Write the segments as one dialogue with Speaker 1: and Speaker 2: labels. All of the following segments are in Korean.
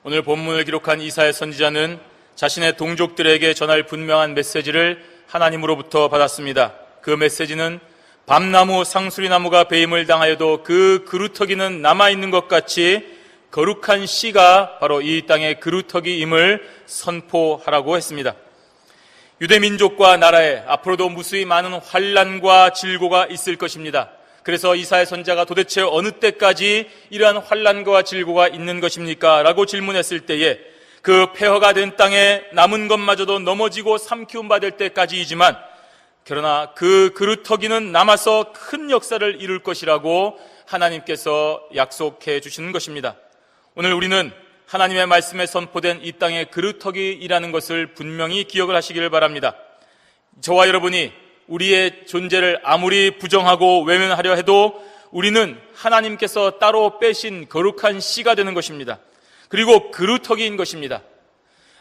Speaker 1: 오늘 본문을 기록한 이사야 선지자는 자신의 동족들에게 전할 분명한 메시지를 하나님으로부터 받았습니다. 그 메시지는 밤나무 상수리나무가 배임을 당하여도 그 그루터기는 남아있는 것 같이 거룩한 씨가 바로 이 땅의 그루터기임을 선포하라고 했습니다. 유대 민족과 나라에 앞으로도 무수히 많은 환난과 질고가 있을 것입니다. 그래서 이사야 선지자가 도대체 어느 때까지 이러한 환난과 질고가 있는 것입니까? 라고 질문했을 때에 그 폐허가 된 땅에 남은 것마저도 넘어지고 삼키움 받을 때까지이지만 그러나 그 그루터기는 남아서 큰 역사를 이룰 것이라고 하나님께서 약속해 주시는 것입니다. 오늘 우리는 하나님의 말씀에 선포된 이 땅의 그루터기이라는 것을 분명히 기억을 하시기를 바랍니다. 저와 여러분이 우리의 존재를 아무리 부정하고 외면하려 해도 우리는 하나님께서 따로 빼신 거룩한 씨가 되는 것입니다. 그리고 그루터기인 것입니다.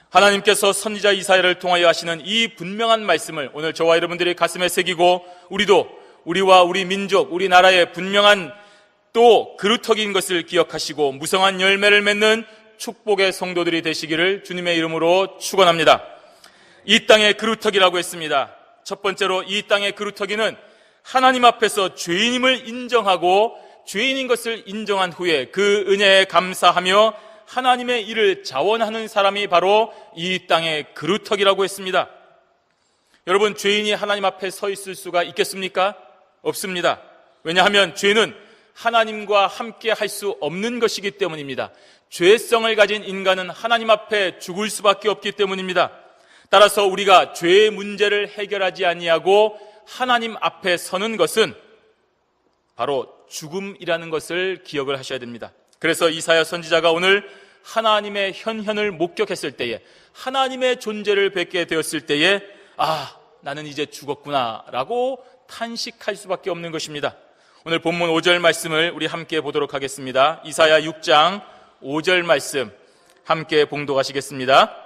Speaker 1: 하나님께서 선지자 이사야를 통하여 하시는 이 분명한 말씀을 오늘 저와 여러분들이 가슴에 새기고 우리도 우리와 우리 민족, 우리 나라의 분명한 또 그루터기인 것을 기억하시고 무성한 열매를 맺는 축복의 성도들이 되시기를 주님의 이름으로 축원합니다. 이 땅의 그루터기라고 했습니다. 첫 번째로 이 땅의 그루터기는 하나님 앞에서 죄인임을 인정하고 죄인인 것을 인정한 후에 그 은혜에 감사하며 하나님의 일을 자원하는 사람이 바로 이 땅의 그루터기라고 했습니다. 여러분, 죄인이 하나님 앞에 서 있을 수가 있겠습니까? 없습니다. 왜냐하면 죄는 하나님과 함께 할 수 없는 것이기 때문입니다. 죄성을 가진 인간은 하나님 앞에 죽을 수밖에 없기 때문입니다. 따라서 우리가 죄의 문제를 해결하지 아니하고 하나님 앞에 서는 것은 바로 죽음이라는 것을 기억을 하셔야 됩니다. 그래서 이사야 선지자가 오늘 하나님의 현현을 목격했을 때에, 하나님의 존재를 뵙게 되었을 때에 나는 이제 죽었구나 라고 탄식할 수밖에 없는 것입니다. 오늘 본문 5절 말씀을 우리 함께 보도록 하겠습니다. 이사야 6장 5절 말씀 함께 봉독하시겠습니다.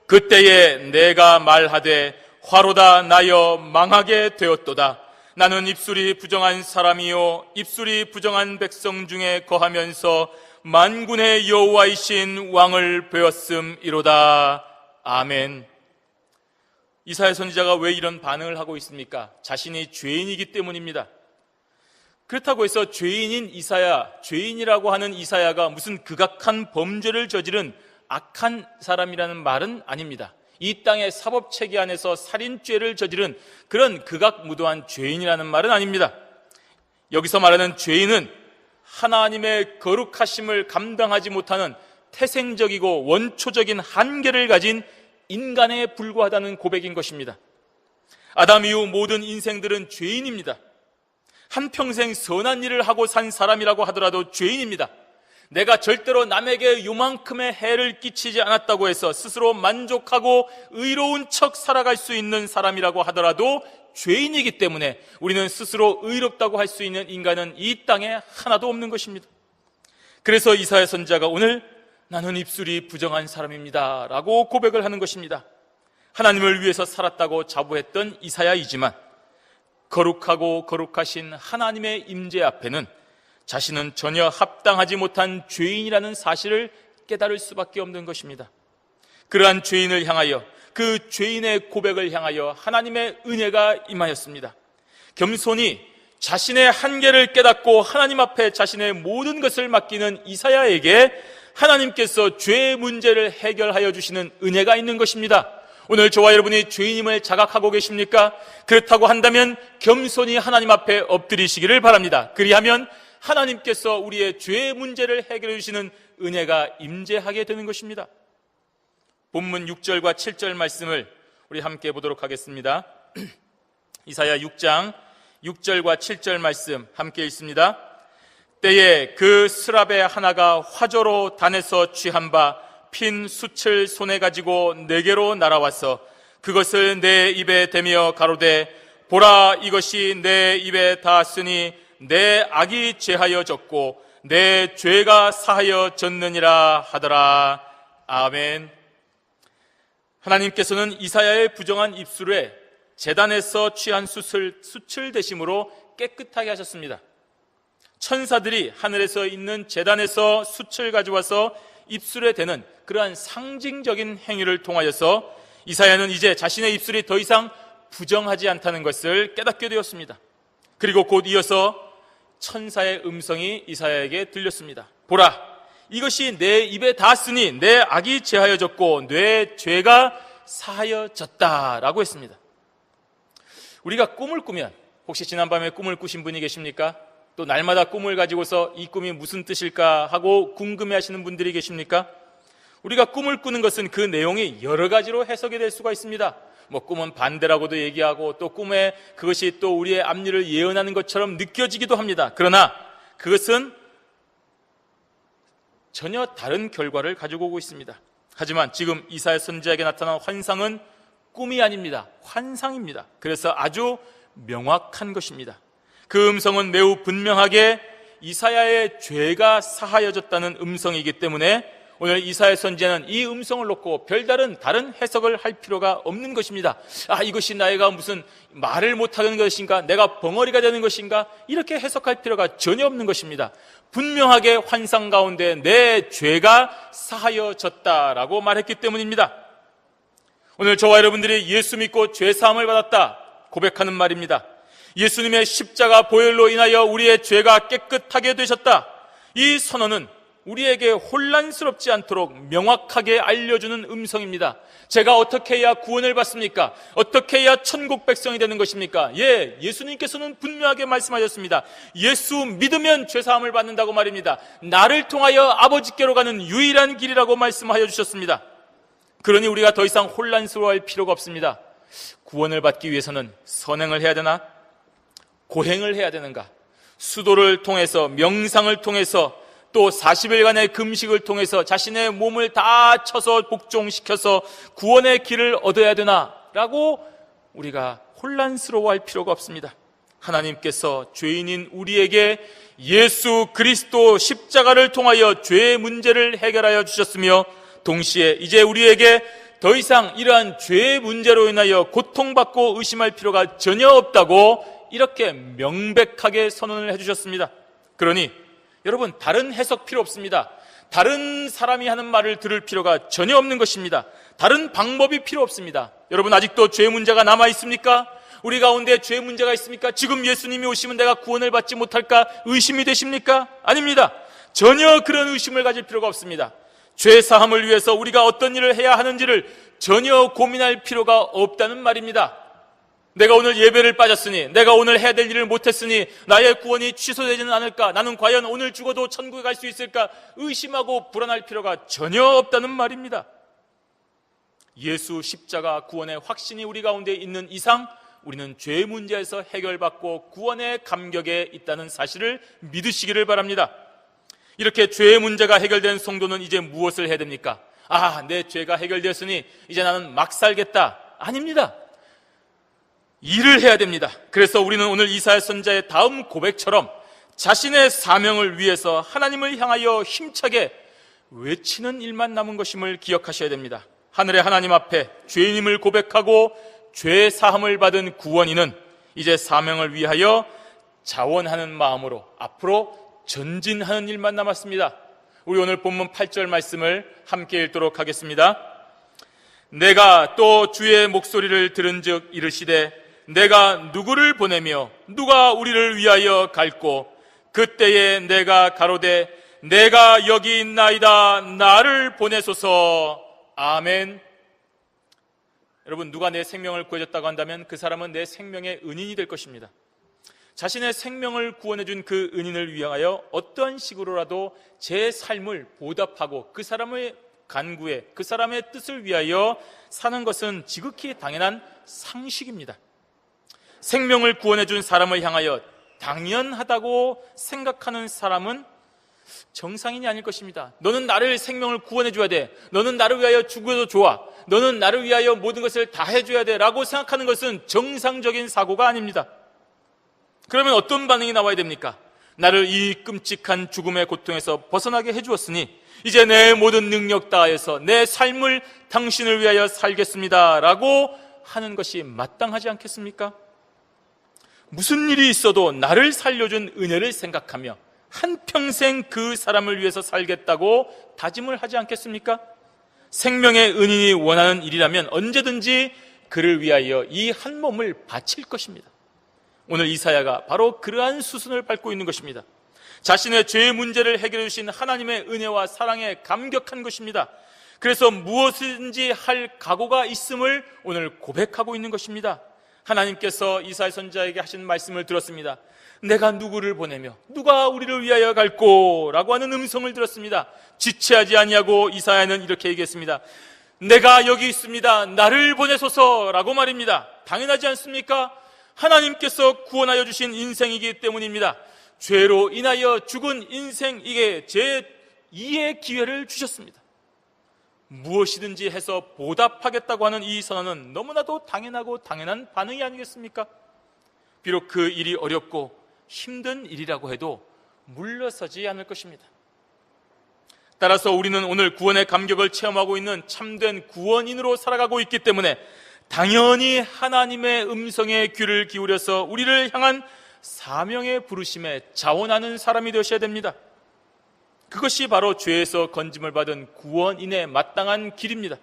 Speaker 1: 그때에 내가 말하되 화로다 나여 망하게 되었도다. 나는 입술이 부정한 사람이요 입술이 부정한 백성 중에 거하면서 만군의 여호와이신 왕을 배웠음이로다. 아멘. 이사야 선지자가 왜 이런 반응을 하고 있습니까? 자신이 죄인이기 때문입니다. 그렇다고 해서 죄인인 이사야, 죄인이라고 하는 이사야가 무슨 극악한 범죄를 저지른 악한 사람이라는 말은 아닙니다. 이 땅의 사법체계 안에서 살인죄를 저지른 그런 극악무도한 죄인이라는 말은 아닙니다. 여기서 말하는 죄인은 하나님의 거룩하심을 감당하지 못하는 태생적이고 원초적인 한계를 가진 인간에 불과하다는 고백인 것입니다. 아담 이후 모든 인생들은 죄인입니다. 한평생 선한 일을 하고 산 사람이라고 하더라도 죄인입니다. 내가 절대로 남에게 요만큼의 해를 끼치지 않았다고 해서 스스로 만족하고 의로운 척 살아갈 수 있는 사람이라고 하더라도 죄인이기 때문에 우리는 스스로 의롭다고 할 수 있는 인간은 이 땅에 하나도 없는 것입니다. 그래서 이사야 선지자가 오늘 나는 입술이 부정한 사람입니다 라고 고백을 하는 것입니다. 하나님을 위해서 살았다고 자부했던 이사야이지만 거룩하고 거룩하신 하나님의 임재 앞에는 자신은 전혀 합당하지 못한 죄인이라는 사실을 깨달을 수밖에 없는 것입니다. 그러한 죄인을 향하여, 그 죄인의 고백을 향하여 하나님의 은혜가 임하였습니다. 겸손히 자신의 한계를 깨닫고 하나님 앞에 자신의 모든 것을 맡기는 이사야에게 하나님께서 죄의 문제를 해결하여 주시는 은혜가 있는 것입니다. 오늘 저와 여러분이 죄인임을 자각하고 계십니까? 그렇다고 한다면 겸손히 하나님 앞에 엎드리시기를 바랍니다. 그리하면 하나님께서 우리의 죄의 문제를 해결해 주시는 은혜가 임재하게 되는 것입니다. 본문 6절과 7절 말씀을 우리 함께 보도록 하겠습니다. 이사야 6장 6절과 7절 말씀 함께 읽습니다. 때에 그 스랍의 하나가 화조로 단에서 취한 바 핀 숯을 손에 가지고 내게로 날아와서 그것을 내 입에 대며 가로되 보라 이것이 내 입에 닿았으니 내 악이 제하여 졌고 내 죄가 사하여 졌느니라 하더라. 아멘. 하나님께서는 이사야의 부정한 입술에 제단에서 취한 숯을 대심으로 깨끗하게 하셨습니다. 천사들이 하늘에서 있는 제단에서 숯을 가져와서 입술에 대는 그러한 상징적인 행위를 통하여서 이사야는 이제 자신의 입술이 더 이상 부정하지 않다는 것을 깨닫게 되었습니다. 그리고 곧 이어서 천사의 음성이 이사야에게 들렸습니다. 보라, 이것이 내 입에 닿았으니 내 악이 제하여졌고 내 죄가 사하여졌다라고 했습니다. 우리가 꿈을 꾸면, 혹시 지난밤에 꿈을 꾸신 분이 계십니까? 또 날마다 꿈을 가지고서 이 꿈이 무슨 뜻일까 하고 궁금해하시는 분들이 계십니까? 우리가 꿈을 꾸는 것은 그 내용이 여러 가지로 해석이 될 수가 있습니다. 꿈은 반대라고도 얘기하고, 또 꿈에 그것이 또 우리의 앞일을 예언하는 것처럼 느껴지기도 합니다. 그러나 그것은 전혀 다른 결과를 가지고 오고 있습니다. 하지만 지금 이사야 선지자에게 나타난 환상은 꿈이 아닙니다. 환상입니다. 그래서 아주 명확한 것입니다. 그 음성은 매우 분명하게 이사야의 죄가 사하여졌다는 음성이기 때문에 오늘 이사야 선지자는 이 음성을 놓고 별다른 다른 해석을 할 필요가 없는 것입니다. 이것이 나이가 무슨 말을 못하는 것인가, 내가 벙어리가 되는 것인가, 이렇게 해석할 필요가 전혀 없는 것입니다. 분명하게 환상 가운데 내 죄가 사하여졌다라고 말했기 때문입니다. 오늘 저와 여러분들이 예수 믿고 죄 사함을 받았다 고백하는 말입니다. 예수님의 십자가 보혈로 인하여 우리의 죄가 깨끗하게 되셨다. 이 선언은 우리에게 혼란스럽지 않도록 명확하게 알려주는 음성입니다. 제가 어떻게 해야 구원을 받습니까? 어떻게 해야 천국 백성이 되는 것입니까? 예수님께서는 분명하게 말씀하셨습니다. 예수 믿으면 죄사함을 받는다고 말입니다. 나를 통하여 아버지께로 가는 유일한 길이라고 말씀하여 주셨습니다. 그러니 우리가 더 이상 혼란스러워할 필요가 없습니다. 구원을 받기 위해서는 선행을 해야 되나? 고행을 해야 되는가? 수도를 통해서, 명상을 통해서, 또 40일간의 금식을 통해서 자신의 몸을 다 쳐서 복종시켜서 구원의 길을 얻어야 되나라고 우리가 혼란스러워할 필요가 없습니다. 하나님께서 죄인인 우리에게 예수 그리스도 십자가를 통하여 죄의 문제를 해결하여 주셨으며, 동시에 이제 우리에게 더 이상 이러한 죄의 문제로 인하여 고통받고 의심할 필요가 전혀 없다고 이렇게 명백하게 선언을 해주셨습니다. 그러니 여러분, 다른 해석 필요 없습니다. 다른 사람이 하는 말을 들을 필요가 전혀 없는 것입니다. 다른 방법이 필요 없습니다. 여러분, 아직도 죄 문제가 남아 있습니까? 우리 가운데 죄 문제가 있습니까? 지금 예수님이 오시면 내가 구원을 받지 못할까 의심이 되십니까? 아닙니다. 전혀 그런 의심을 가질 필요가 없습니다. 죄 사함을 위해서 우리가 어떤 일을 해야 하는지를 전혀 고민할 필요가 없다는 말입니다. 내가 오늘 예배를 빠졌으니, 내가 오늘 해야 될 일을 못했으니 나의 구원이 취소되지는 않을까, 나는 과연 오늘 죽어도 천국에 갈 수 있을까 의심하고 불안할 필요가 전혀 없다는 말입니다. 예수 십자가 구원의 확신이 우리 가운데 있는 이상 우리는 죄 문제에서 해결받고 구원의 감격에 있다는 사실을 믿으시기를 바랍니다. 이렇게 죄의 문제가 해결된 성도는 이제 무엇을 해야 됩니까? 내 죄가 해결되었으니 이제 나는 막 살겠다. 아닙니다. 일을 해야 됩니다. 그래서 우리는 오늘 이사야 선지자의 다음 고백처럼 자신의 사명을 위해서 하나님을 향하여 힘차게 외치는 일만 남은 것임을 기억하셔야 됩니다. 하늘의 하나님 앞에 죄인임을 고백하고 죄 사함을 받은 구원인은 이제 사명을 위하여 자원하는 마음으로 앞으로 전진하는 일만 남았습니다. 우리 오늘 본문 8절 말씀을 함께 읽도록 하겠습니다. 내가 또 주의 목소리를 들은즉 이르시되 내가 누구를 보내며 누가 우리를 위하여 갈꼬, 그때에 내가 가로되 내가 여기 있나이다, 나를 보내소서. 아멘. 여러분, 누가 내 생명을 구해줬다고 한다면 그 사람은 내 생명의 은인이 될 것입니다. 자신의 생명을 구원해준 그 은인을 위하여 어떠한 식으로라도 제 삶을 보답하고 그 사람의 간구에, 그 사람의 뜻을 위하여 사는 것은 지극히 당연한 상식입니다. 생명을 구원해준 사람을 향하여 당연하다고 생각하는 사람은 정상인이 아닐 것입니다. 너는 나를 생명을 구원해줘야 돼, 너는 나를 위하여 죽어도 좋아, 너는 나를 위하여 모든 것을 다 해줘야 돼 라고 생각하는 것은 정상적인 사고가 아닙니다. 그러면 어떤 반응이 나와야 됩니까? 나를 이 끔찍한 죽음의 고통에서 벗어나게 해주었으니 이제 내 모든 능력 다해서 내 삶을 당신을 위하여 살겠습니다 라고 하는 것이 마땅하지 않겠습니까? 무슨 일이 있어도 나를 살려준 은혜를 생각하며 한평생 그 사람을 위해서 살겠다고 다짐을 하지 않겠습니까? 생명의 은인이 원하는 일이라면 언제든지 그를 위하여 이 한 몸을 바칠 것입니다. 오늘 이사야가 바로 그러한 수순을 밟고 있는 것입니다. 자신의 죄의 문제를 해결해 주신 하나님의 은혜와 사랑에 감격한 것입니다. 그래서 무엇이든지 할 각오가 있음을 오늘 고백하고 있는 것입니다. 하나님께서 이사야 선지자에게 하신 말씀을 들었습니다. 내가 누구를 보내며 누가 우리를 위하여 갈꼬? 라고 하는 음성을 들었습니다. 지체하지 아니하고 이사야는 이렇게 얘기했습니다. 내가 여기 있습니다. 나를 보내소서 라고 말입니다. 당연하지 않습니까? 하나님께서 구원하여 주신 인생이기 때문입니다. 죄로 인하여 죽은 인생에게 제2의 기회를 주셨습니다. 무엇이든지 해서 보답하겠다고 하는 이 선언은 너무나도 당연하고 당연한 반응이 아니겠습니까? 비록 그 일이 어렵고 힘든 일이라고 해도 물러서지 않을 것입니다. 따라서 우리는 오늘 구원의 감격을 체험하고 있는 참된 구원인으로 살아가고 있기 때문에 당연히 하나님의 음성에 귀를 기울여서 우리를 향한 사명의 부르심에 자원하는 사람이 되셔야 됩니다. 그것이 바로 죄에서 건짐을 받은 구원인의 마땅한 길입니다.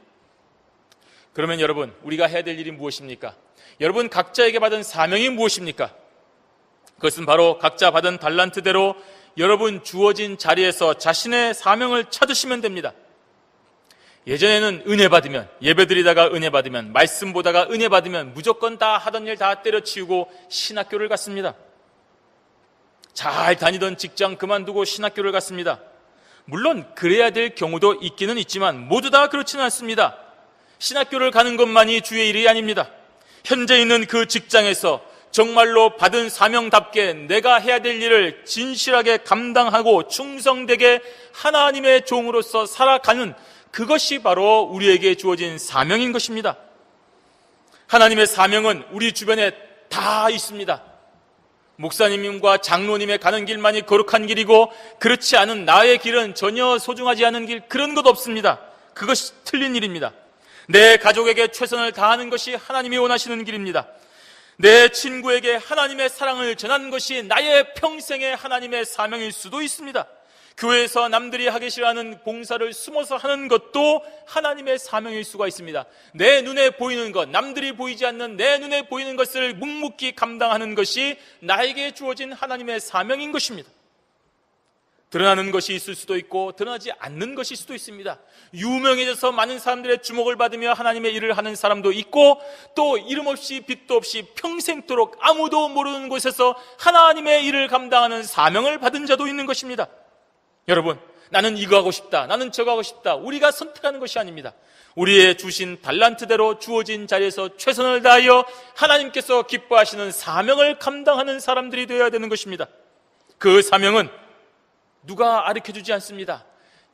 Speaker 1: 그러면 여러분, 우리가 해야 될 일이 무엇입니까? 여러분 각자에게 받은 사명이 무엇입니까? 그것은 바로 각자 받은 달란트대로 여러분 주어진 자리에서 자신의 사명을 찾으시면 됩니다. 예전에는 은혜 받으면, 예배드리다가 은혜 받으면, 말씀 보다가 은혜 받으면 무조건 다 하던 일 다 때려치우고 신학교를 갔습니다. 잘 다니던 직장 그만두고 신학교를 갔습니다. 물론 그래야 될 경우도 있기는 있지만 모두 다 그렇지는 않습니다. 신학교를 가는 것만이 주의 일이 아닙니다. 현재 있는 그 직장에서 정말로 받은 사명답게 내가 해야 될 일을 진실하게 감당하고 충성되게 하나님의 종으로서 살아가는 그것이 바로 우리에게 주어진 사명인 것입니다. 하나님의 사명은 우리 주변에 다 있습니다. 목사님과 장로님의 가는 길만이 거룩한 길이고 그렇지 않은 나의 길은 전혀 소중하지 않은 길, 그런 것 없습니다. 그것이 틀린 일입니다. 내 가족에게 최선을 다하는 것이 하나님이 원하시는 길입니다. 내 친구에게 하나님의 사랑을 전하는 것이 나의 평생의 하나님의 사명일 수도 있습니다. 교회에서 남들이 하기 싫어하는 봉사를 숨어서 하는 것도 하나님의 사명일 수가 있습니다. 내 눈에 보이는 것, 남들이 보이지 않는 내 눈에 보이는 것을 묵묵히 감당하는 것이 나에게 주어진 하나님의 사명인 것입니다. 드러나는 것이 있을 수도 있고 드러나지 않는 것일 수도 있습니다. 유명해져서 많은 사람들의 주목을 받으며 하나님의 일을 하는 사람도 있고, 또 이름 없이 빛도 없이 평생토록 아무도 모르는 곳에서 하나님의 일을 감당하는 사명을 받은 자도 있는 것입니다. 여러분, 나는 이거 하고 싶다, 나는 저거 하고 싶다, 우리가 선택하는 것이 아닙니다. 우리의 주신 달란트대로 주어진 자리에서 최선을 다하여 하나님께서 기뻐하시는 사명을 감당하는 사람들이 되어야 되는 것입니다. 그 사명은 누가 가르쳐주지 않습니다.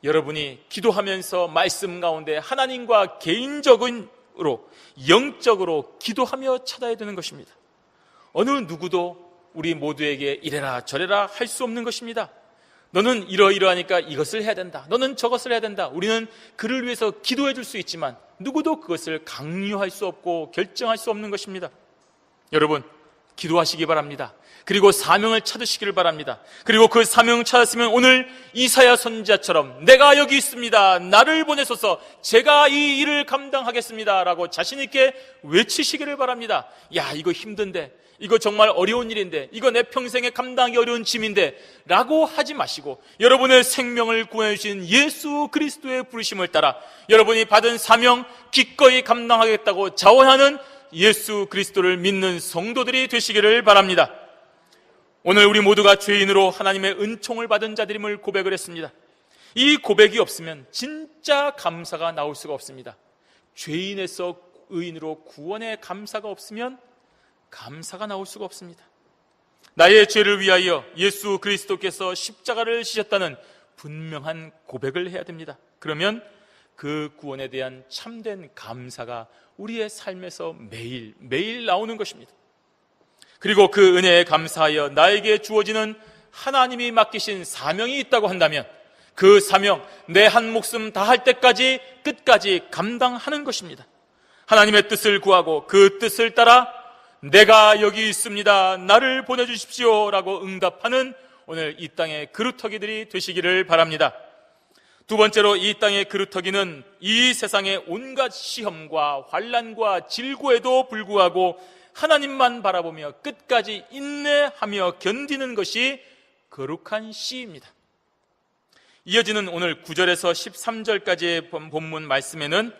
Speaker 1: 여러분이 기도하면서 말씀 가운데 하나님과 개인적으로 영적으로 기도하며 찾아야 되는 것입니다. 어느 누구도 우리 모두에게 이래라 저래라 할 수 없는 것입니다. 너는 이러이러하니까 이것을 해야 된다, 너는 저것을 해야 된다. 우리는 그를 위해서 기도해 줄 수 있지만 누구도 그것을 강요할 수 없고 결정할 수 없는 것입니다. 여러분, 기도하시기 바랍니다. 그리고 사명을 찾으시기를 바랍니다. 그리고 그 사명을 찾았으면 오늘 이사야 선지자처럼 내가 여기 있습니다, 나를 보내소서, 제가 이 일을 감당하겠습니다 라고 자신 있게 외치시기를 바랍니다. 야, 이거 힘든데, 이거 정말 어려운 일인데, 이거 내 평생에 감당하기 어려운 짐인데 라고 하지 마시고 여러분의 생명을 구원해 주신 예수 그리스도의 부르심을 따라 여러분이 받은 사명 기꺼이 감당하겠다고 자원하는 예수 그리스도를 믿는 성도들이 되시기를 바랍니다. 오늘 우리 모두가 죄인으로 하나님의 은총을 받은 자들임을 고백을 했습니다. 이 고백이 없으면 진짜 감사가 나올 수가 없습니다. 죄인에서 의인으로 구원의 감사가 없으면 감사가 나올 수가 없습니다. 나의 죄를 위하여 예수 그리스도께서 십자가를 지셨다는 분명한 고백을 해야 됩니다. 그러면 그 구원에 대한 참된 감사가 우리의 삶에서 매일 나오는 것입니다. 그리고 그 은혜에 감사하여 나에게 주어지는 하나님이 맡기신 사명이 있다고 한다면 그 사명, 내 한 목숨 다할 때까지 끝까지 감당하는 것입니다. 하나님의 뜻을 구하고 그 뜻을 따라 내가 여기 있습니다, 나를 보내주십시오 라고 응답하는 오늘 이 땅의 그루터기들이 되시기를 바랍니다. 두 번째로 이 땅의 그루터기는 이 세상의 온갖 시험과 환난과 질고에도 불구하고 하나님만 바라보며 끝까지 인내하며 견디는 것이 거룩한 씨입니다. 이어지는 오늘 9절에서 13절까지의 본문 말씀에는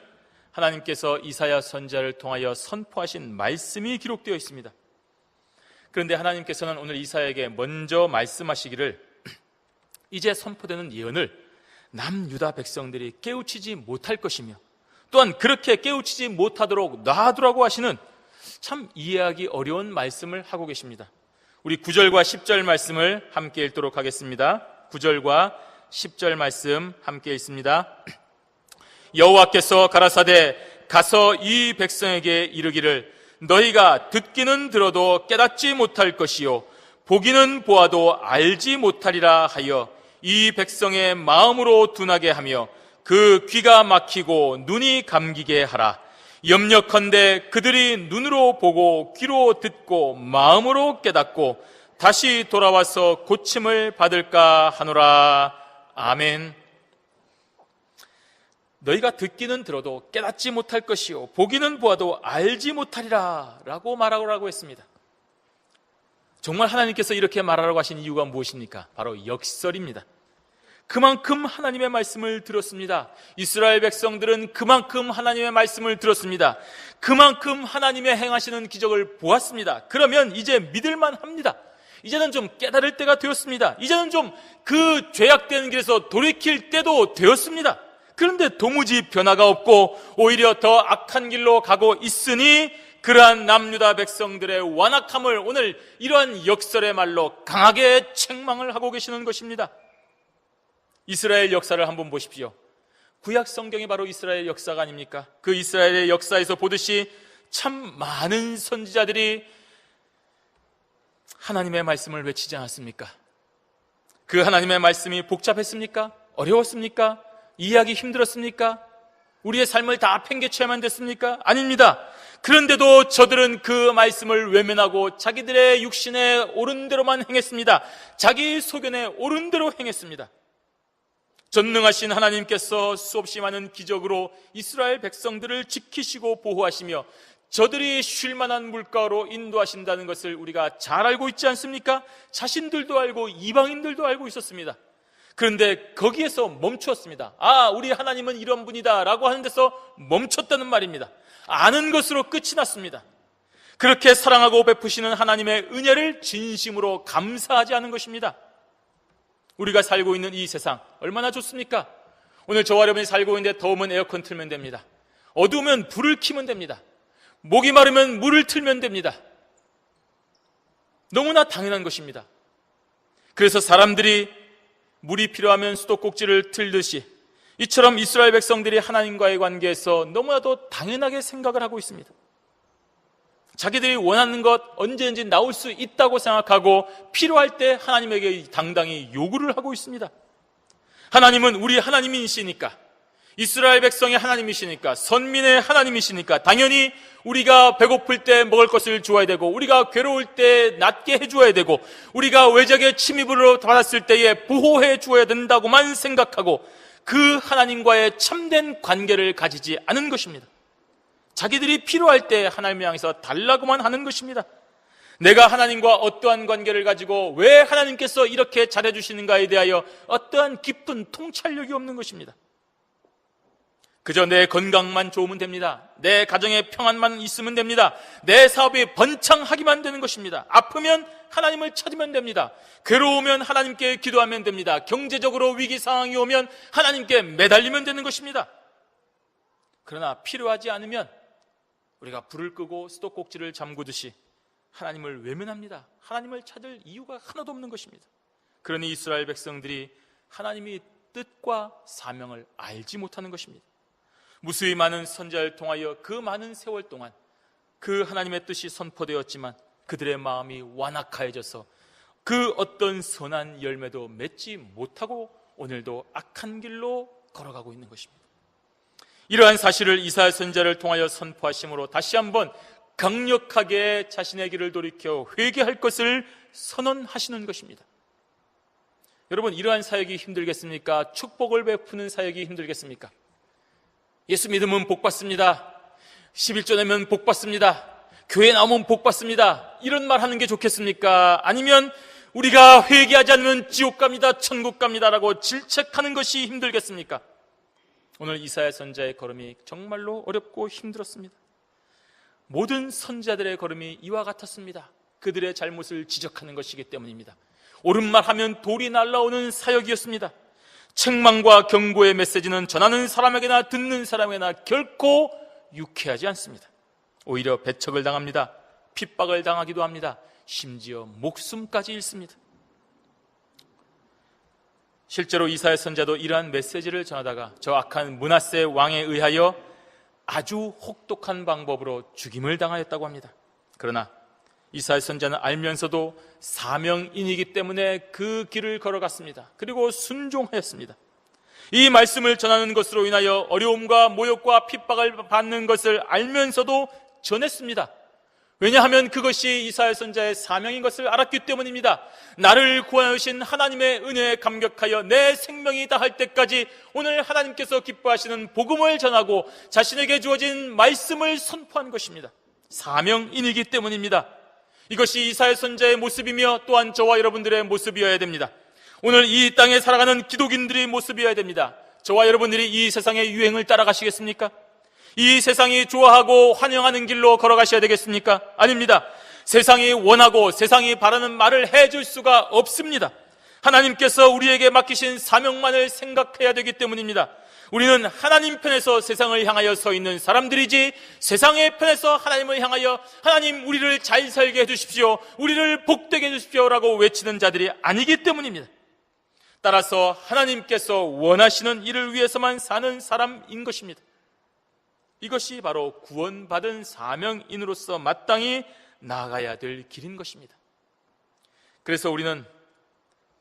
Speaker 1: 하나님께서 이사야 선지자를 통하여 선포하신 말씀이 기록되어 있습니다. 그런데 하나님께서는 오늘 이사야에게 먼저 말씀하시기를 이제 선포되는 예언을 남유다 백성들이 깨우치지 못할 것이며 또한 그렇게 깨우치지 못하도록 놔두라고 하시는 참 이해하기 어려운 말씀을 하고 계십니다. 우리 9절과 10절 말씀을 함께 읽도록 하겠습니다. 9절과 10절 말씀 함께 읽습니다. 여호와께서 가라사대 가서 이 백성에게 이르기를 너희가 듣기는 들어도 깨닫지 못할 것이요 보기는 보아도 알지 못하리라 하여 이 백성의 마음으로 둔하게 하며 그 귀가 막히고 눈이 감기게 하라. 염려컨대 그들이 눈으로 보고 귀로 듣고 마음으로 깨닫고 다시 돌아와서 고침을 받을까 하노라. 아멘. 너희가 듣기는 들어도 깨닫지 못할 것이요 보기는 보아도 알지 못하리라 라고 말하라고 했습니다. 정말 하나님께서 이렇게 말하라고 하신 이유가 무엇입니까? 바로 역설입니다. 그만큼 하나님의 말씀을 들었습니다. 이스라엘 백성들은 그만큼 하나님의 말씀을 들었습니다. 그만큼 하나님의 행하시는 기적을 보았습니다. 그러면 이제 믿을만 합니다. 이제는 좀 깨달을 때가 되었습니다. 이제는 좀 그 죄악된 길에서 돌이킬 때도 되었습니다. 그런데 도무지 변화가 없고 오히려 더 악한 길로 가고 있으니 그러한 남유다 백성들의 완악함을 오늘 이러한 역설의 말로 강하게 책망을 하고 계시는 것입니다. 이스라엘 역사를 한번 보십시오. 구약 성경이 바로 이스라엘 역사가 아닙니까? 그 이스라엘의 역사에서 보듯이 참 많은 선지자들이 하나님의 말씀을 외치지 않았습니까? 그 하나님의 말씀이 복잡했습니까? 어려웠습니까? 이해하기 힘들었습니까? 우리의 삶을 다 팽개쳐야만 됐습니까? 아닙니다. 그런데도 저들은 그 말씀을 외면하고 자기들의 육신에 옳은 대로만 행했습니다. 자기 소견에 옳은 대로 행했습니다. 전능하신 하나님께서 수없이 많은 기적으로 이스라엘 백성들을 지키시고 보호하시며 저들이 쉴 만한 물가로 인도하신다는 것을 우리가 잘 알고 있지 않습니까? 자신들도 알고 이방인들도 알고 있었습니다. 그런데 거기에서 멈추었습니다. 우리 하나님은 이런 분이다 라고 하는 데서 멈췄다는 말입니다. 아는 것으로 끝이 났습니다. 그렇게 사랑하고 베푸시는 하나님의 은혜를 진심으로 감사하지 않은 것입니다. 우리가 살고 있는 이 세상 얼마나 좋습니까? 오늘 저와 여러분이 살고 있는데 더우면 에어컨 틀면 됩니다. 어두우면 불을 켜면 됩니다. 목이 마르면 물을 틀면 됩니다. 너무나 당연한 것입니다. 그래서 사람들이 물이 필요하면 수도꼭지를 틀듯이 이처럼 이스라엘 백성들이 하나님과의 관계에서 너무나도 당연하게 생각을 하고 있습니다. 자기들이 원하는 것 언제든지 나올 수 있다고 생각하고 필요할 때 하나님에게 당당히 요구를 하고 있습니다. 하나님은 우리 하나님이시니까, 이스라엘 백성의 하나님이시니까, 선민의 하나님이시니까 당연히 우리가 배고플 때 먹을 것을 주어야 되고, 우리가 괴로울 때 낫게 해주어야 되고, 우리가 외적의 침입을 받았을 때에 보호해 주어야 된다고만 생각하고 그 하나님과의 참된 관계를 가지지 않은 것입니다. 자기들이 필요할 때 하나님을 향해서 달라고만 하는 것입니다. 내가 하나님과 어떠한 관계를 가지고 왜 하나님께서 이렇게 잘해주시는가에 대하여 어떠한 깊은 통찰력이 없는 것입니다. 그저 내 건강만 좋으면 됩니다. 내 가정에 평안만 있으면 됩니다. 내 사업이 번창하기만 되는 것입니다. 아프면 하나님을 찾으면 됩니다. 괴로우면 하나님께 기도하면 됩니다. 경제적으로 위기 상황이 오면 하나님께 매달리면 되는 것입니다. 그러나 필요하지 않으면 우리가 불을 끄고 수도꼭지를 잠그듯이 하나님을 외면합니다. 하나님을 찾을 이유가 하나도 없는 것입니다. 그러니 이스라엘 백성들이 하나님의 뜻과 사명을 알지 못하는 것입니다. 무수히 많은 선지자를 통하여 그 많은 세월 동안 그 하나님의 뜻이 선포되었지만 그들의 마음이 완악하여져서 그 어떤 선한 열매도 맺지 못하고 오늘도 악한 길로 걸어가고 있는 것입니다. 이러한 사실을 이사야 선지자를 통하여 선포하심으로 다시 한번 강력하게 자신의 길을 돌이켜 회개할 것을 선언하시는 것입니다. 여러분, 이러한 사역이 힘들겠습니까? 축복을 베푸는 사역이 힘들겠습니까? 예수 믿으면 복 받습니다. 11조 내면 복 받습니다. 교회 나오면 복 받습니다. 이런 말 하는 게 좋겠습니까? 아니면 우리가 회개하지 않으면 지옥 갑니다, 천국 갑니다라고 질책하는 것이 힘들겠습니까? 오늘 이사야 선지자의 걸음이 정말로 어렵고 힘들었습니다. 모든 선지자들의 걸음이 이와 같았습니다. 그들의 잘못을 지적하는 것이기 때문입니다. 옳은 말 하면 돌이 날아오는 사역이었습니다. 책망과 경고의 메시지는 전하는 사람에게나 듣는 사람에게나 결코 유쾌하지 않습니다. 오히려 배척을 당합니다. 핍박을 당하기도 합니다. 심지어 목숨까지 잃습니다. 실제로 이사야 선지자도 이러한 메시지를 전하다가 저 악한 므낫세 왕에 의하여 아주 혹독한 방법으로 죽임을 당하였다고 합니다. 그러나 이사야 선지자는 알면서도 사명인이기 때문에 그 길을 걸어갔습니다. 그리고 순종하였습니다. 이 말씀을 전하는 것으로 인하여 어려움과 모욕과 핍박을 받는 것을 알면서도 전했습니다. 왜냐하면 그것이 이사야 선지자의 사명인 것을 알았기 때문입니다. 나를 구하신 하나님의 은혜에 감격하여 내 생명이 다할 때까지 오늘 하나님께서 기뻐하시는 복음을 전하고 자신에게 주어진 말씀을 선포한 것입니다. 사명인이기 때문입니다. 이것이 이사야 선지자의 모습이며 또한 저와 여러분들의 모습이어야 됩니다. 오늘 이 땅에 살아가는 기독인들의 모습이어야 됩니다. 저와 여러분들이 이 세상의 유행을 따라가시겠습니까? 이 세상이 좋아하고 환영하는 길로 걸어가셔야 되겠습니까? 아닙니다. 세상이 원하고 세상이 바라는 말을 해줄 수가 없습니다. 하나님께서 우리에게 맡기신 사명만을 생각해야 되기 때문입니다. 우리는 하나님 편에서 세상을 향하여 서 있는 사람들이지 세상의 편에서 하나님을 향하여 하나님 우리를 잘 살게 해주십시오, 우리를 복되게 해주십시오 라고 외치는 자들이 아니기 때문입니다. 따라서 하나님께서 원하시는 일을 위해서만 사는 사람인 것입니다. 이것이 바로 구원받은 사명인으로서 마땅히 나아가야 될 길인 것입니다. 그래서 우리는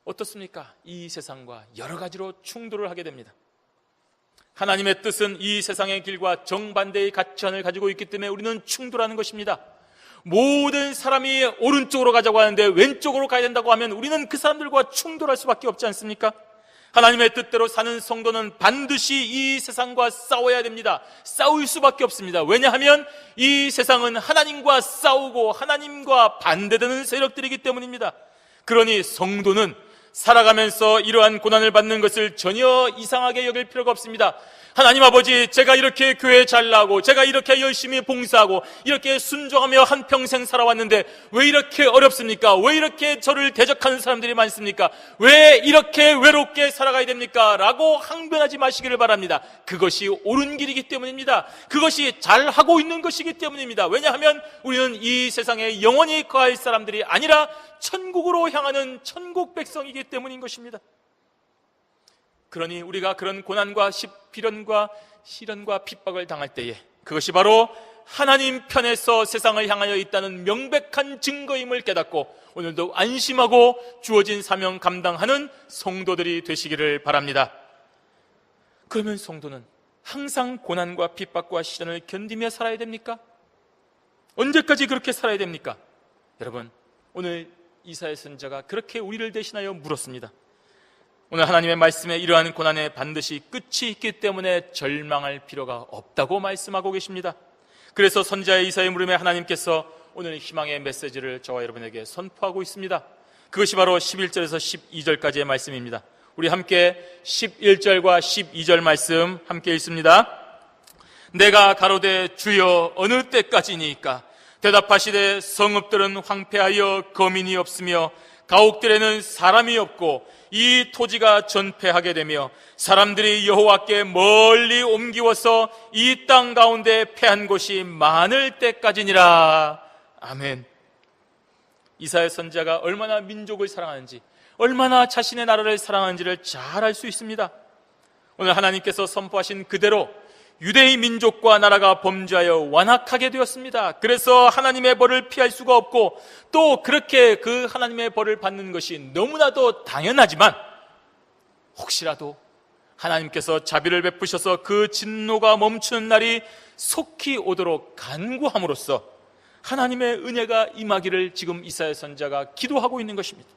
Speaker 1: 어떻습니까? 이 세상과 여러 가지로 충돌을 하게 됩니다. 하나님의 뜻은 이 세상의 길과 정반대의 가치관을 가지고 있기 때문에 우리는 충돌하는 것입니다. 모든 사람이 오른쪽으로 가자고 하는데 왼쪽으로 가야 된다고 하면 우리는 그 사람들과 충돌할 수밖에 없지 않습니까? 하나님의 뜻대로 사는 성도는 반드시 이 세상과 싸워야 됩니다. 싸울 수밖에 없습니다. 왜냐하면 이 세상은 하나님과 싸우고 하나님과 반대되는 세력들이기 때문입니다. 그러니 성도는 살아가면서 이러한 고난을 받는 것을 전혀 이상하게 여길 필요가 없습니다. 하나님 아버지, 제가 이렇게 교회 잘 나가고 제가 이렇게 열심히 봉사하고 이렇게 순종하며 한평생 살아왔는데 왜 이렇게 어렵습니까? 왜 이렇게 저를 대적하는 사람들이 많습니까? 왜 이렇게 외롭게 살아가야 됩니까? 라고 항변하지 마시기를 바랍니다. 그것이 옳은 길이기 때문입니다. 그것이 잘하고 있는 것이기 때문입니다. 왜냐하면 우리는 이 세상에 영원히 거할 사람들이 아니라 천국으로 향하는 천국 백성이기 때문인 것입니다. 그러니 우리가 그런 고난과 비련과 시련과 핍박을 당할 때에 그것이 바로 하나님 편에서 세상을 향하여 있다는 명백한 증거임을 깨닫고 오늘도 안심하고 주어진 사명 감당하는 성도들이 되시기를 바랍니다. 그러면 성도는 항상 고난과 핍박과 시련을 견디며 살아야 됩니까? 언제까지 그렇게 살아야 됩니까? 여러분, 오늘 이사야 선지자가 그렇게 우리를 대신하여 물었습니다. 오늘 하나님의 말씀에 이러한 고난에 반드시 끝이 있기 때문에 절망할 필요가 없다고 말씀하고 계십니다. 그래서 선지자의 이사야의 물음에 하나님께서 오늘 희망의 메시지를 저와 여러분에게 선포하고 있습니다. 그것이 바로 11절에서 12절까지의 말씀입니다. 우리 함께 11절과 12절 말씀 함께 읽습니다. 내가 가로되 주여 어느 때까지니까? 대답하시되 성읍들은 황폐하여 거민이 없으며 가옥들에는 사람이 없고 이 토지가 전폐하게 되며 사람들이 여호와께 멀리 옮기워서 이 땅 가운데 패한 곳이 많을 때까지니라. 아멘. 이사야 선지자가 얼마나 민족을 사랑하는지, 얼마나 자신의 나라를 사랑하는지를 잘 알 수 있습니다. 오늘 하나님께서 선포하신 그대로 유대의 민족과 나라가 범죄하여 완악하게 되었습니다. 그래서 하나님의 벌을 피할 수가 없고 또 그렇게 그 하나님의 벌을 받는 것이 너무나도 당연하지만 혹시라도 하나님께서 자비를 베푸셔서 그 진노가 멈추는 날이 속히 오도록 간구함으로써 하나님의 은혜가 임하기를 지금 이사야 선지자가 기도하고 있는 것입니다.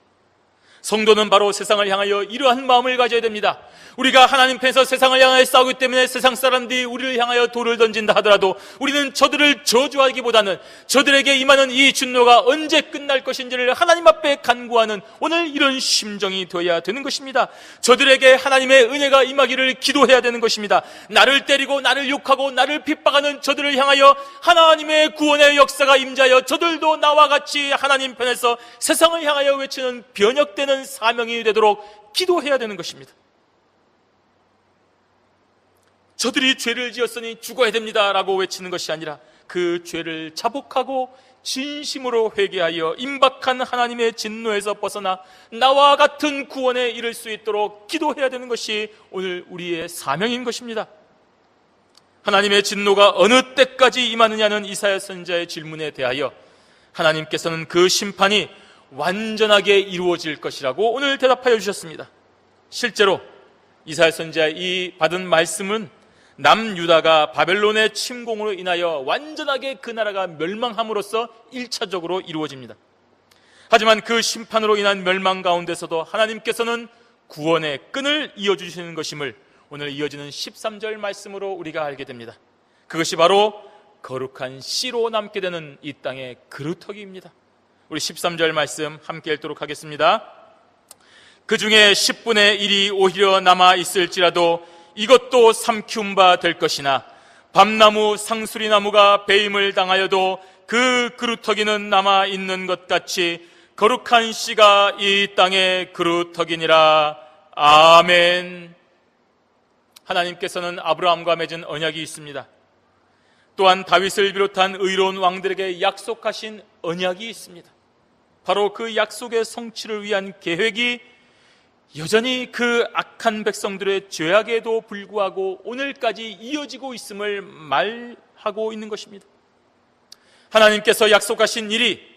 Speaker 1: 성도는 바로 세상을 향하여 이러한 마음을 가져야 됩니다. 우리가 하나님 편에서 세상을 향하여 싸우기 때문에 세상 사람들이 우리를 향하여 돌을 던진다 하더라도 우리는 저들을 저주하기보다는 저들에게 임하는 이 진노가 언제 끝날 것인지를 하나님 앞에 간구하는 오늘 이런 심정이 되어야 되는 것입니다. 저들에게 하나님의 은혜가 임하기를 기도해야 되는 것입니다. 나를 때리고 나를 욕하고 나를 핍박하는 저들을 향하여 하나님의 구원의 역사가 임자하여 저들도 나와 같이 하나님 편에서 세상을 향하여 외치는 변혁되는 사명이 되도록 기도해야 되는 것입니다. 저들이 죄를 지었으니 죽어야 됩니다 라고 외치는 것이 아니라 그 죄를 자복하고 진심으로 회개하여 임박한 하나님의 진노에서 벗어나 나와 같은 구원에 이를 수 있도록 기도해야 되는 것이 오늘 우리의 사명인 것입니다. 하나님의 진노가 어느 때까지 임하느냐는 이사야 선지자의 질문에 대하여 하나님께서는 그 심판이 완전하게 이루어질 것이라고 오늘 대답하여 주셨습니다. 실제로 이사야 선지자의 이 받은 말씀은 남유다가 바벨론의 침공으로 인하여 완전하게 그 나라가 멸망함으로써 1차적으로 이루어집니다. 하지만 그 심판으로 인한 멸망 가운데서도 하나님께서는 구원의 끈을 이어주시는 것임을 오늘 이어지는 13절 말씀으로 우리가 알게 됩니다. 그것이 바로 거룩한 씨로 남게 되는 이 땅의 그루터기입니다. 우리 13절 말씀 함께 읽도록 하겠습니다. 그 중에 10분의 1이 오히려 남아 있을지라도 이것도 삼키운 바 될 것이나 밤나무 상수리나무가 배임을 당하여도 그 그루터기는 남아 있는 것 같이 거룩한 씨가 이 땅의 그루터기니라. 아멘. 하나님께서는 아브라함과 맺은 언약이 있습니다. 또한 다윗을 비롯한 의로운 왕들에게 약속하신 언약이 있습니다. 바로 그 약속의 성취를 위한 계획이 여전히 그 악한 백성들의 죄악에도 불구하고 오늘까지 이어지고 있음을 말하고 있는 것입니다. 하나님께서 약속하신 일이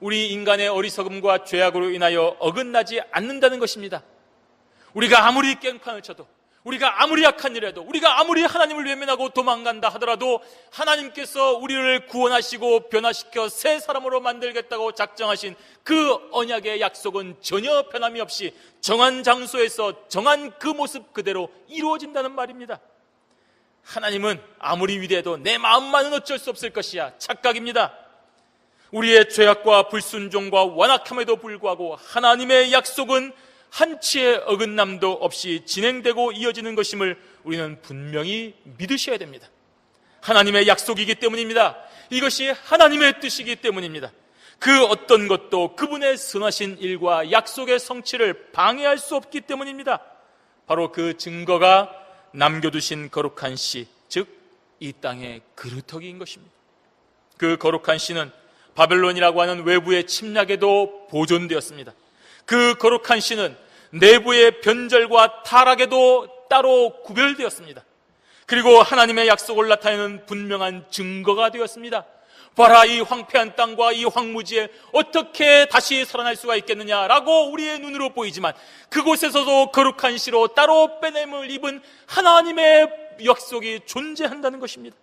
Speaker 1: 우리 인간의 어리석음과 죄악으로 인하여 어긋나지 않는다는 것입니다. 우리가 아무리 깽판을 쳐도, 우리가 아무리 악한 일을 해도, 우리가 아무리 하나님을 외면하고 도망간다 하더라도 하나님께서 우리를 구원하시고 변화시켜 새 사람으로 만들겠다고 작정하신 그 언약의 약속은 전혀 변함이 없이 정한 장소에서 정한 그 모습 그대로 이루어진다는 말입니다. 하나님은 아무리 위대해도 내 마음만은 어쩔 수 없을 것이야 착각입니다. 우리의 죄악과 불순종과 완악함에도 불구하고 하나님의 약속은 한치의 어긋남도 없이 진행되고 이어지는 것임을 우리는 분명히 믿으셔야 됩니다. 하나님의 약속이기 때문입니다. 이것이 하나님의 뜻이기 때문입니다. 그 어떤 것도 그분의 선하신 일과 약속의 성취를 방해할 수 없기 때문입니다. 바로 그 증거가 남겨두신 거룩한 씨, 즉 이 땅의 그루터기인 것입니다. 그 거룩한 씨는 바벨론이라고 하는 외부의 침략에도 보존되었습니다. 그 거룩한 씨는 내부의 변절과 타락에도 따로 구별되었습니다. 그리고 하나님의 약속을 나타내는 분명한 증거가 되었습니다. 봐라, 이 황폐한 땅과 이 황무지에 어떻게 다시 살아날 수가 있겠느냐라고 우리의 눈으로 보이지만 그곳에서도 거룩한 씨로 따로 빼냄을 입은 하나님의 약속이 존재한다는 것입니다.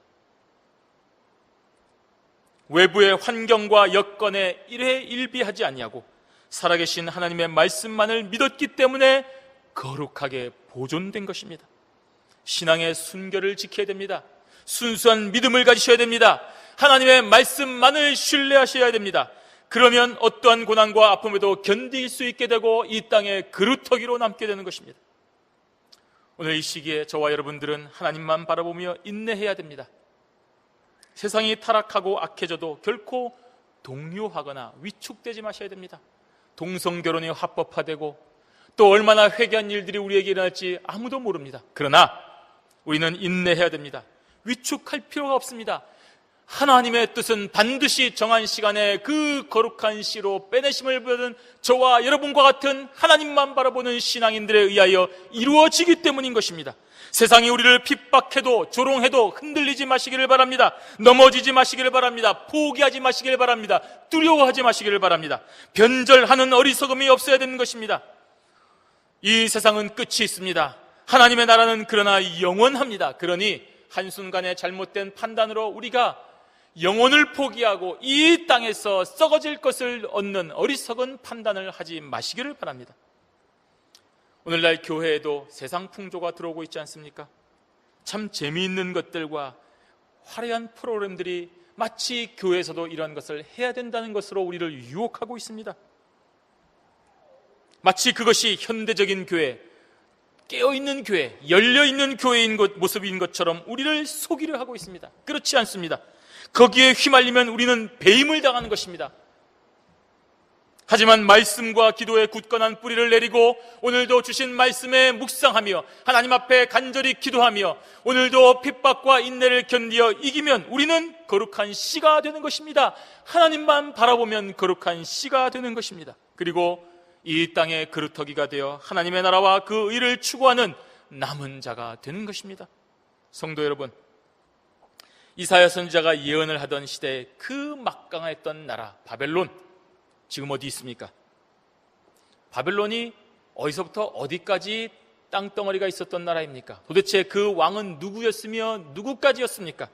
Speaker 1: 외부의 환경과 여건에 일희일비하지 아니하고 살아계신 하나님의 말씀만을 믿었기 때문에 거룩하게 보존된 것입니다. 신앙의 순결을 지켜야 됩니다. 순수한 믿음을 가지셔야 됩니다. 하나님의 말씀만을 신뢰하셔야 됩니다. 그러면 어떠한 고난과 아픔에도 견딜 수 있게 되고 이 땅의 그루터기로 남게 되는 것입니다. 오늘 이 시기에 저와 여러분들은 하나님만 바라보며 인내해야 됩니다. 세상이 타락하고 악해져도 결코 동요하거나 위축되지 마셔야 됩니다. 동성결혼이 합법화되고 또 얼마나 회개한 일들이 우리에게 일어날지 아무도 모릅니다. 그러나 우리는 인내해야 됩니다. 위축할 필요가 없습니다. 하나님의 뜻은 반드시 정한 시간에 그 거룩한 씨로 빼내심을 받은 저와 여러분과 같은 하나님만 바라보는 신앙인들에 의하여 이루어지기 때문인 것입니다. 세상이 우리를 핍박해도 조롱해도 흔들리지 마시기를 바랍니다. 넘어지지 마시기를 바랍니다. 포기하지 마시기를 바랍니다. 두려워하지 마시기를 바랍니다. 변절하는 어리석음이 없어야 되는 것입니다. 이 세상은 끝이 있습니다. 하나님의 나라는 그러나 영원합니다. 그러니 한순간의 잘못된 판단으로 우리가 영혼을 포기하고 이 땅에서 썩어질 것을 얻는 어리석은 판단을 하지 마시기를 바랍니다. 오늘날 교회에도 세상 풍조가 들어오고 있지 않습니까? 참 재미있는 것들과 화려한 프로그램들이 마치 교회에서도 이런 것을 해야 된다는 것으로 우리를 유혹하고 있습니다. 마치 그것이 현대적인 교회, 깨어있는 교회, 열려있는 교회인 모습인 것처럼 우리를 속이려 하고 있습니다. 그렇지 않습니다. 거기에 휘말리면 우리는 배임을 당하는 것입니다. 하지만 말씀과 기도의 굳건한 뿌리를 내리고 오늘도 주신 말씀에 묵상하며 하나님 앞에 간절히 기도하며 오늘도 핍박과 인내를 견디어 이기면 우리는 거룩한 씨가 되는 것입니다. 하나님만 바라보면 거룩한 씨가 되는 것입니다. 그리고 이 땅의 그루터기가 되어 하나님의 나라와 그 의를 추구하는 남은 자가 되는 것입니다. 성도 여러분, 이사야 선지자가 예언을 하던 시대에 그 막강했던 나라 바벨론, 지금 어디 있습니까? 바벨론이 어디서부터 어디까지 땅덩어리가 있었던 나라입니까? 도대체 그 왕은 누구였으며 누구까지였습니까?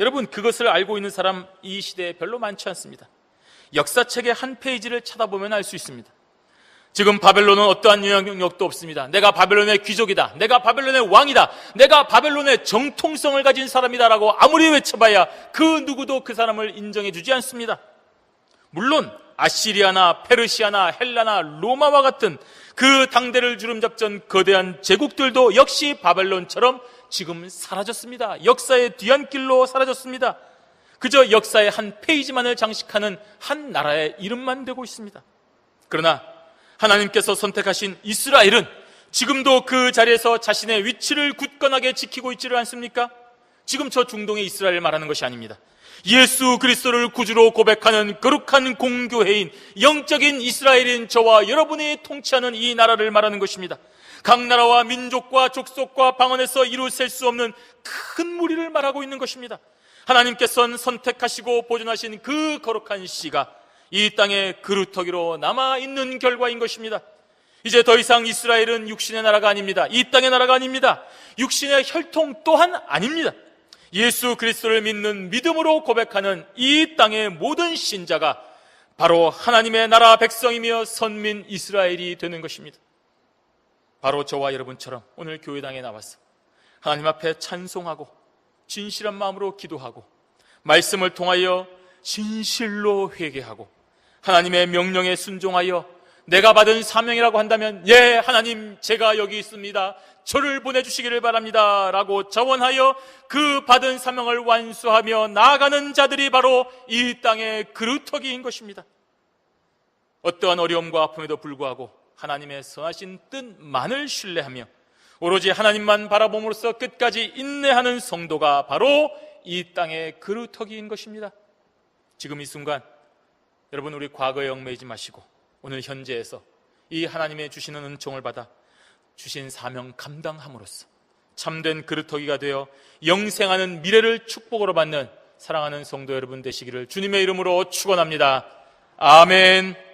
Speaker 1: 여러분, 그것을 알고 있는 사람 이 시대에 별로 많지 않습니다. 역사책의 한 페이지를 찾아보면 알 수 있습니다. 지금 바벨론은 어떠한 영향력도 없습니다. 내가 바벨론의 귀족이다, 내가 바벨론의 왕이다, 내가 바벨론의 정통성을 가진 사람이다라고 아무리 외쳐봐야 그 누구도 그 사람을 인정해 주지 않습니다. 물론 아시리아나 페르시아나 헬라나 로마와 같은 그 당대를 주름잡던 거대한 제국들도 역시 바벨론처럼 지금 사라졌습니다. 역사의 뒤안길로 사라졌습니다. 그저 역사의 한 페이지만을 장식하는 한 나라의 이름만 되고 있습니다. 그러나 하나님께서 선택하신 이스라엘은 지금도 그 자리에서 자신의 위치를 굳건하게 지키고 있지를 않습니까? 지금 저 중동의 이스라엘 말하는 것이 아닙니다. 예수 그리스도를 구주로 고백하는 거룩한 공교회인 영적인 이스라엘인 저와 여러분이 통치하는 이 나라를 말하는 것입니다. 각 나라와 민족과 족속과 방언에서 이루 셀 수 없는 큰 무리를 말하고 있는 것입니다. 하나님께서는 선택하시고 보존하신 그 거룩한 씨가 이 땅의 그루터기로 남아있는 결과인 것입니다. 이제 더 이상 이스라엘은 육신의 나라가 아닙니다. 이 땅의 나라가 아닙니다. 육신의 혈통 또한 아닙니다. 예수 그리스도를 믿는 믿음으로 고백하는 이 땅의 모든 신자가 바로 하나님의 나라 백성이며 선민 이스라엘이 되는 것입니다. 바로 저와 여러분처럼 오늘 교회당에 나와서 하나님 앞에 찬송하고 진실한 마음으로 기도하고 말씀을 통하여 진실로 회개하고 하나님의 명령에 순종하여 내가 받은 사명이라고 한다면 예 하나님 제가 여기 있습니다, 저를 보내주시기를 바랍니다 라고 자원하여 그 받은 사명을 완수하며 나아가는 자들이 바로 이 땅의 그루터기인 것입니다. 어떠한 어려움과 아픔에도 불구하고 하나님의 선하신 뜻만을 신뢰하며 오로지 하나님만 바라봄으로써 끝까지 인내하는 성도가 바로 이 땅의 그루터기인 것입니다. 지금 이 순간 여러분, 우리 과거에 얽매이지 마시고 오늘 현재에서 이 하나님의 주시는 은총을 받아 주신 사명 감당함으로써 참된 그루터기가 되어 영생하는 미래를 축복으로 받는 사랑하는 성도 여러분 되시기를 주님의 이름으로 축원합니다. 아멘.